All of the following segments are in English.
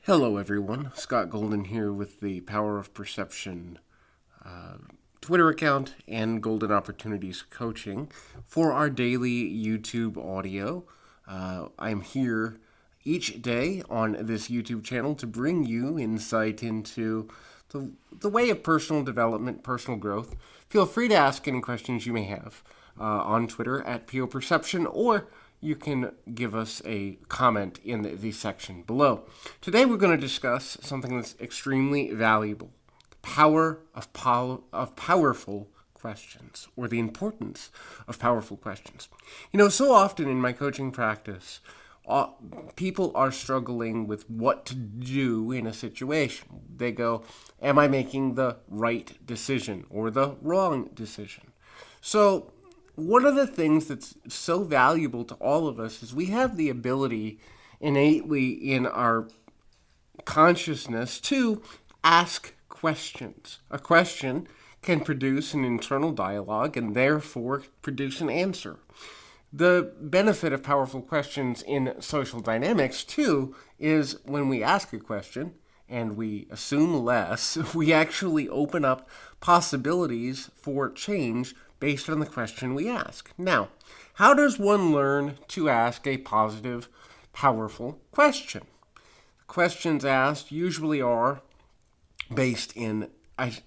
Hello, everyone. Scott Golden here with the Power of Perception Twitter account and Golden Opportunities Coaching for our daily YouTube audio. I'm here each day on this YouTube channel to bring you insight into the way of personal development, personal growth. Feel free to ask any questions you may have on Twitter at PO Perception, or you can give us a comment in the section below. Today we're going to discuss something that's extremely valuable: the power of powerful questions, or the importance of powerful questions. So often in my coaching practice, people are struggling with what to do in a situation. They go, am I making the right decision or the wrong decision? So one of the things that's so valuable to all of us is we have the ability innately in our consciousness to ask questions. A question can produce an internal dialogue and therefore produce an answer. The benefit of powerful questions in social dynamics, too, is when we ask a question and we assume less, we actually open up possibilities for change based on the question we ask. Now, how does one learn to ask a positive, powerful question? The questions asked usually are based in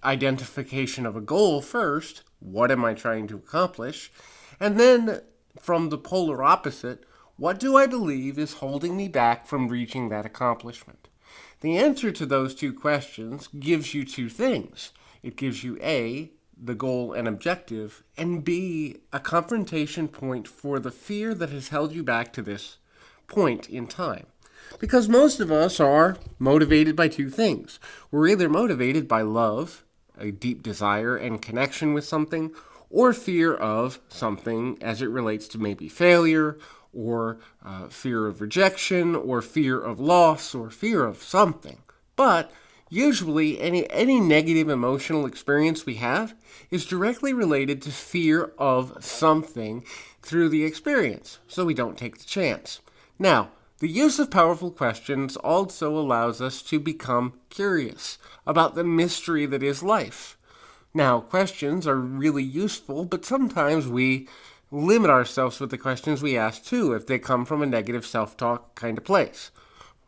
identification of a goal first. What am I trying to accomplish? And then from the polar opposite, what do I believe is holding me back from reaching that accomplishment? The answer to those two questions gives you two things. It gives you A, the goal and objective, and B, a confrontation point for the fear that has held you back to this point in time. Because most of us are motivated by two things. We're either motivated by love, a deep desire and connection with something, or fear of something as it relates to maybe failure, or fear of rejection, or fear of loss, or fear of something. But usually, any negative emotional experience we have is directly related to fear of something through the experience, so we don't take the chance. Now, the use of powerful questions also allows us to become curious about the mystery that is life. Now, questions are really useful, but sometimes we limit ourselves with the questions we ask too if they come from a negative self-talk kind of place.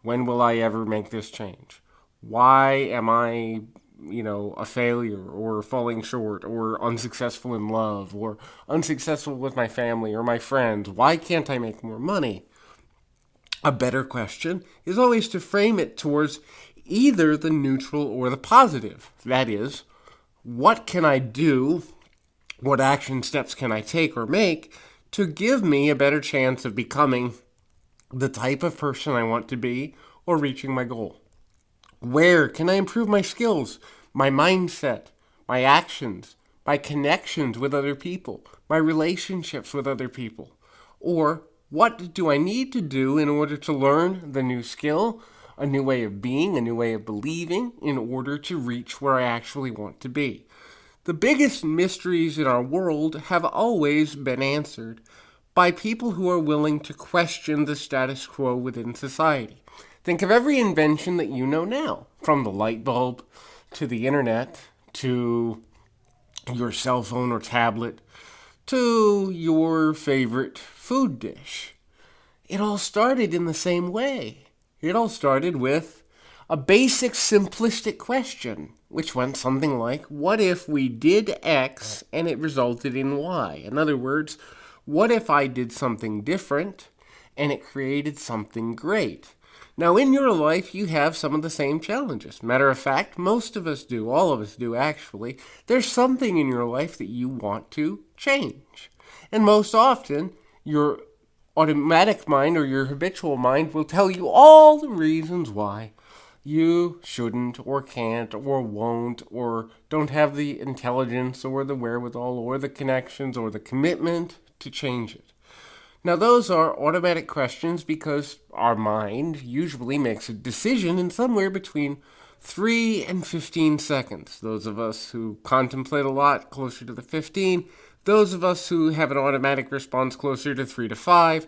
When will I ever make this change? Why am I, a failure or falling short or unsuccessful in love or unsuccessful with my family or my friends? Why can't I make more money? A better question is always to frame it towards either the neutral or the positive. That is, what can I do? What action steps can I take or make to give me a better chance of becoming the type of person I want to be or reaching my goal? Where can I improve my skills, my mindset, my actions, my connections with other people, my relationships with other people? Or what do I need to do in order to learn the new skill, a new way of being, a new way of believing, in order to reach where I actually want to be? The biggest mysteries in our world have always been answered by people who are willing to question the status quo within society. Think of every invention that you know now, from the light bulb to the internet to your cell phone or tablet to your favorite food dish. It all started in the same way. It all started with a basic simplistic question, which went something like, what if we did X and it resulted in Y? In other words, what if I did something different and it created something great? Now, in your life, you have some of the same challenges. Matter of fact, most of us do, all of us do actually. There's something in your life that you want to change. And most often, your automatic mind or your habitual mind will tell you all the reasons why you shouldn't or can't or won't or don't have the intelligence or the wherewithal or the connections or the commitment to change it. Now, those are automatic questions because our mind usually makes a decision in somewhere between 3 and 15 seconds. Those of us who contemplate a lot, closer to the 15. Those of us who have an automatic response, closer to 3 to 5.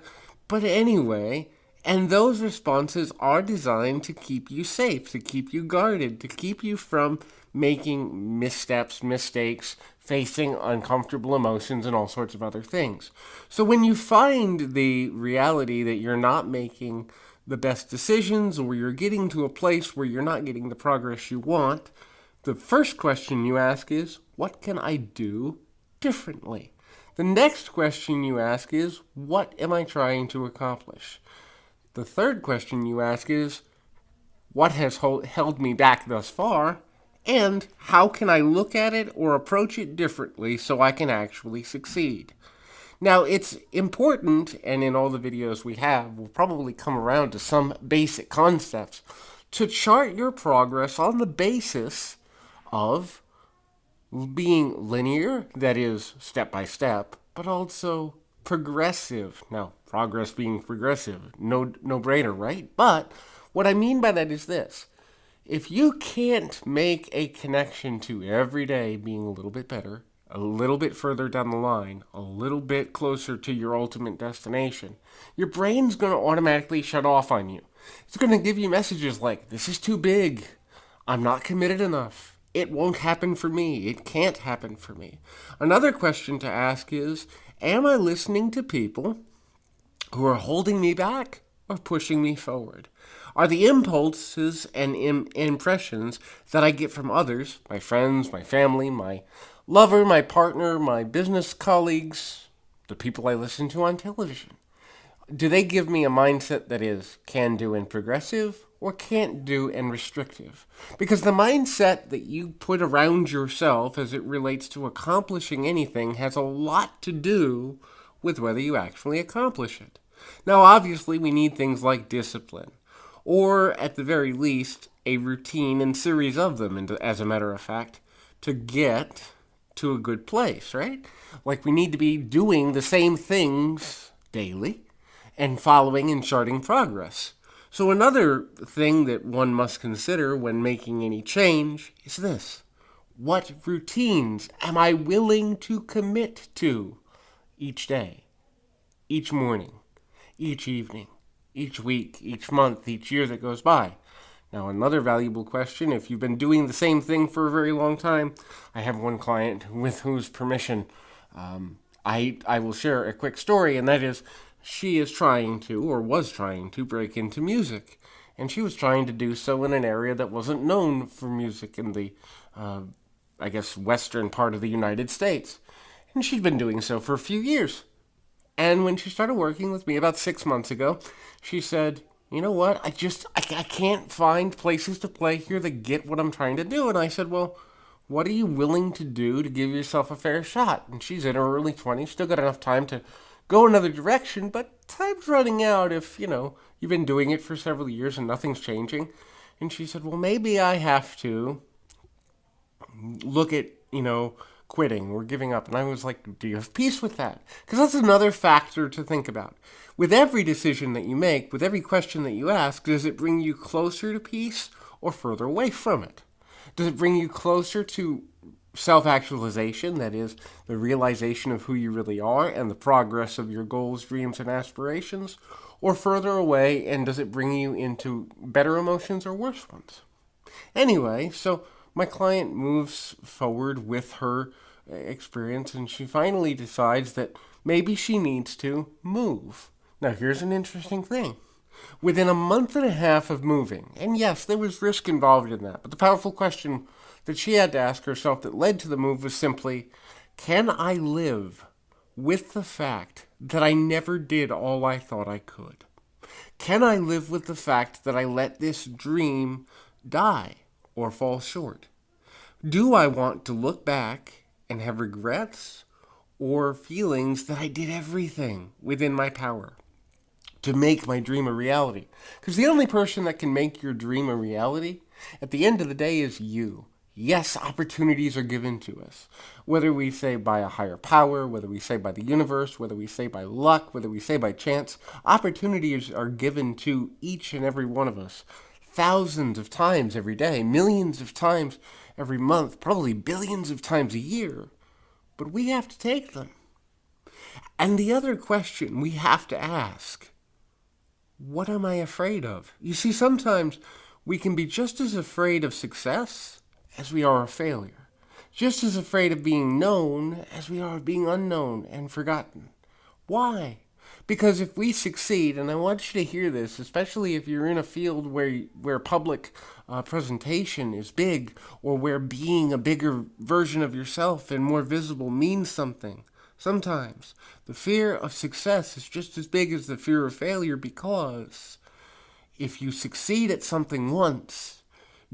But anyway, And those responses are designed to keep you safe, to keep you guarded, to keep you from making missteps, mistakes, facing uncomfortable emotions, and all sorts of other things. So when you find the reality that you're not making the best decisions, or you're getting to a place where you're not getting the progress you want, the first question you ask is, what can I do differently? The next question you ask is, what am I trying to accomplish? The third question you ask is, what has held me back thus far? And how can I look at it or approach it differently so I can actually succeed? Now, it's important, and in all the videos we have, we'll probably come around to some basic concepts, to chart your progress on the basis of being linear, that is, step by step, but also progressive. Now, progress being progressive, no brainer, right? But what I mean by that is this. If you can't make a connection to every day being a little bit better, a little bit further down the line, a little bit closer to your ultimate destination, your brain's going to automatically shut off on you. It's going to give you messages like, this is too big, I'm not committed enough, it won't happen for me, it can't happen for me. Another question to ask is, am I listening to people who are holding me back or pushing me forward? Are the impulses and impressions that I get from others, my friends, my family, my lover, my partner, my business colleagues, the people I listen to on television, do they give me a mindset that is can-do and progressive, or can't-do and restrictive? Because the mindset that you put around yourself as it relates to accomplishing anything has a lot to do with whether you actually accomplish it. Now, obviously, we need things like discipline, or at the very least, a routine and series of them, as a matter of fact, to get to a good place, right? Like, we need to be doing the same things daily and following and charting progress. So another thing that one must consider when making any change is this. What routines am I willing to commit to each day, each morning, each evening, each week, each month, each year that goes by? Now, another valuable question, if you've been doing the same thing for a very long time, I have one client with whose permission I will share a quick story, and that is, she is trying to, or was trying to, break into music. And she was trying to do so in an area that wasn't known for music in the, western part of the United States. And she'd been doing so for a few years. And when she started working with me about 6 months ago, she said, you know what, I can't find places to play here that get what I'm trying to do. And I said, well, what are you willing to do to give yourself a fair shot? And she's in her early 20s, still got enough time to go another direction, but time's running out if, you've been doing it for several years and nothing's changing. And she said, well, maybe I have to look at, quitting or giving up. And I was like, do you have peace with that? Because that's another factor to think about. With every decision that you make, with every question that you ask, does it bring you closer to peace or further away from it? Does it bring you closer to self-actualization, that is, the realization of who you really are and the progress of your goals, dreams, and aspirations, or further away, and does it bring you into better emotions or worse ones? Anyway, so my client moves forward with her experience, and she finally decides that maybe she needs to move. Now, here's an interesting thing. Within a month and a half of moving, and yes, there was risk involved in that, but the powerful question that she had to ask herself that led to the move was simply, can I live with the fact that I never did all I thought I could? Can I live with the fact that I let this dream die or fall short? Do I want to look back and have regrets or feelings that I did everything within my power to make my dream a reality? Because the only person that can make your dream a reality at the end of the day is you. Yes, opportunities are given to us, whether we say by a higher power, whether we say by the universe, whether we say by luck, whether we say by chance. Opportunities are given to each and every one of us thousands of times every day, millions of times every month, probably billions of times a year. But we have to take them. And the other question we have to ask, What am I afraid of? You see, sometimes we can be just as afraid of success as we are of failure. Just as afraid of being known as we are of being unknown and forgotten. Why? Because if we succeed, and I want you to hear this, especially if you're in a field where public presentation is big, or where being a bigger version of yourself and more visible means something, sometimes the fear of success is just as big as the fear of failure, because if you succeed at something once,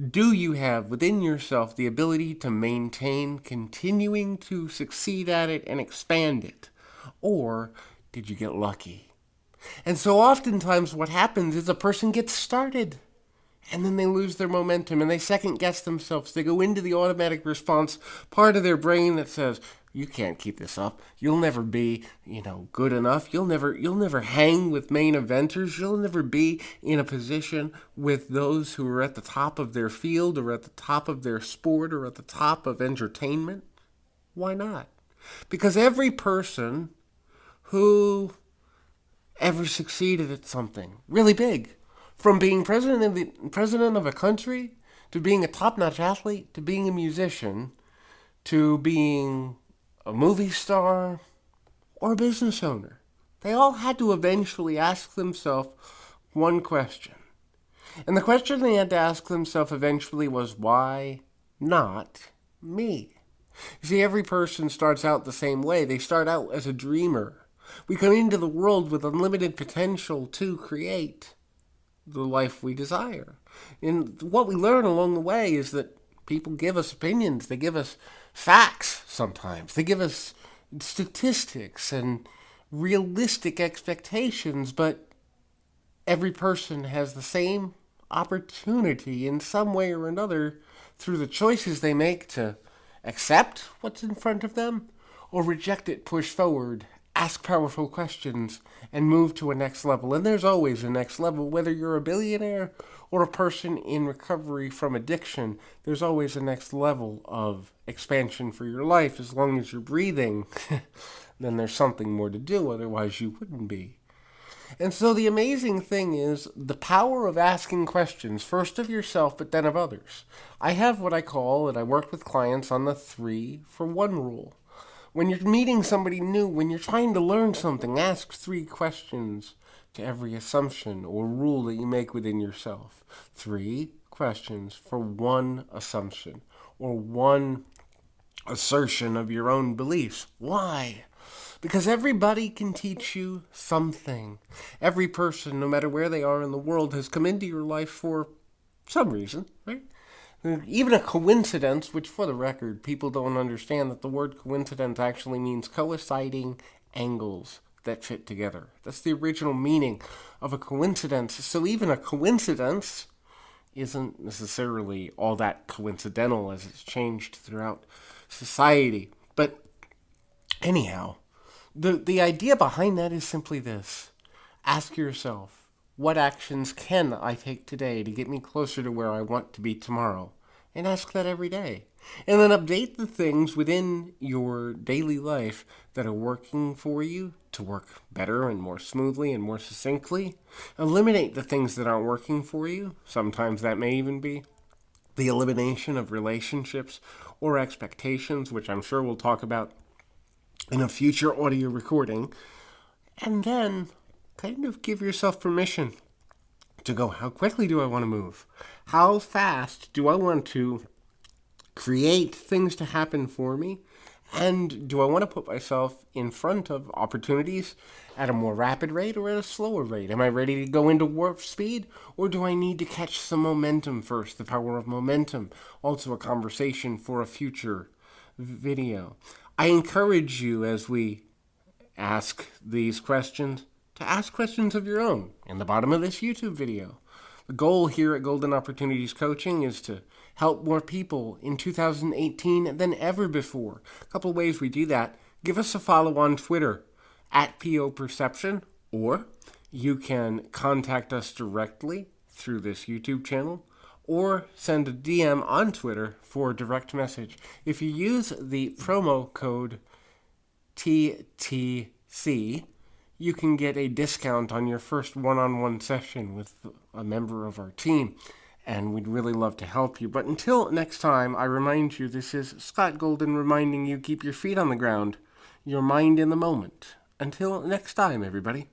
do you have within yourself the ability to maintain continuing to succeed at it and expand it? Or did you get lucky? And so oftentimes what happens is a person gets started and then they lose their momentum and they second guess themselves. They go into the automatic response part of their brain that says, you can't keep this up. You'll never be, good enough. You'll never hang with main eventers. You'll never be in a position with those who are at the top of their field or at the top of their sport or at the top of entertainment. Why not? Because every person who ever succeeded at something really big, from being president of a country, to being a top-notch athlete, to being a musician, to being a movie star, or a business owner, they all had to eventually ask themselves one question. And the question they had to ask themselves eventually was, why not me? You see, every person starts out the same way. They start out as a dreamer. We come into the world with unlimited potential to create the life we desire. And what we learn along the way is that people give us opinions. They give us facts sometimes. They give us statistics and realistic expectations, but every person has the same opportunity in some way or another through the choices they make to accept what's in front of them or reject it, push forward, ask powerful questions, and move to a next level. And there's always a next level. Whether you're a billionaire or a person in recovery from addiction, there's always a next level of expansion for your life. As long as you're breathing, then there's something more to do. Otherwise, you wouldn't be. And so the amazing thing is the power of asking questions, first of yourself, but then of others. I have what I call, and I work with clients on the 3-for-1 rule. When you're meeting somebody new, when you're trying to learn something, ask 3 questions to every assumption or rule that you make within yourself. 3 questions for 1 assumption or 1 assertion of your own beliefs. Why? Because everybody can teach you something. Every person, no matter where they are in the world, has come into your life for some reason, right? Even a coincidence, which for the record, people don't understand that the word coincidence actually means coinciding angles that fit together. That's the original meaning of a coincidence. So even a coincidence isn't necessarily all that coincidental as it's changed throughout society. But anyhow, the idea behind that is simply this. Ask yourself, what actions can I take today to get me closer to where I want to be tomorrow? And ask that every day. And then update the things within your daily life that are working for you to work better and more smoothly and more succinctly. Eliminate the things that aren't working for you. Sometimes that may even be the elimination of relationships or expectations, which I'm sure we'll talk about in a future audio recording. And then kind of give yourself permission to go, how quickly do I want to move? How fast do I want to create things to happen for me? And do I want to put myself in front of opportunities at a more rapid rate or at a slower rate? Am I ready to go into warp speed? Or do I need to catch some momentum first? The power of momentum. Also a conversation for a future video. I encourage you, as we ask these questions, to ask questions of your own in the bottom of this YouTube video. The goal here at Golden Opportunities Coaching is to help more people in 2018 than ever before. A couple ways we do that. Give us a follow on Twitter at PO Perception, or you can contact us directly through this YouTube channel, or send a DM on Twitter for a direct message. If you use the promo code TTC, you can get a discount on your first one-on-one session with a member of our team. And we'd really love to help you. But until next time, I remind you, this is Scott Golden reminding you, keep your feet on the ground, your mind in the moment. Until next time, everybody.